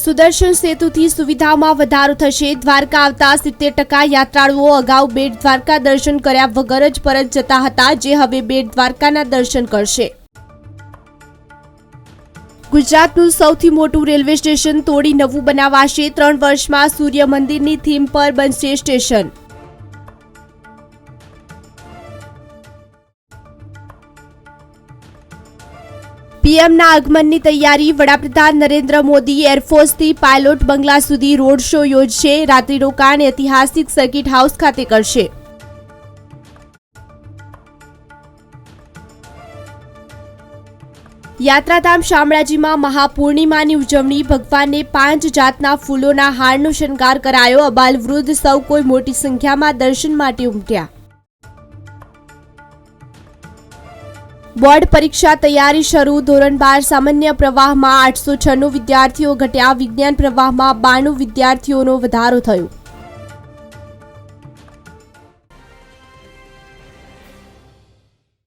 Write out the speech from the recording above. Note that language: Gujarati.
સુદર્શન સેતુથી સુવિધામાં વધારો થશે। દ્વારકા આવતા 70% યાત્રાળુઓ અગાઉ બેટ દ્વારકા દર્શન કર્યા વગર જ પરત જતા હતા, જે હવે બેટ દ્વારકાના દર્શન કરશે। ગુજરાતનું સૌથી મોટું રેલવે સ્ટેશન તોડી નવું બનાવાશે। 3 વર્ષમાં સૂર્ય મંદિરની થીમ પર બનશે સ્ટેશન। પીએમના આગમનની તૈયારી। વડાપ્રધાન નરેન્દ્ર મોદી એરફોર્સથી પાયલોટ બંગલા સુધી રોડ શો યોજશે। રાત્રિ રોકાણ ઐતિહાસિક સર્કિટ હાઉસ ખાતે કરશે। યાત્રાધામ શામળાજીમાં મહાપૂર્ણિમાની ઉજવણી। ભગવાનને 5 જાતના ફૂલોના હારનો શણગાર કરાયો। અબાલ વૃદ્ધ સૌ કોઈ મોટી સંખ્યામાં દર્શન માટે ઉમટ્યા। બોર્ડ પરીક્ષા તૈયારી શરૂ। ધોરણ 12 સામાન્ય પ્રવાહમાં 896 વિદ્યાર્થીઓ ઘટ્યા। વિજ્ઞાન પ્રવાહમાં 92 વિદ્યાર્થીઓનો વધારો થયો।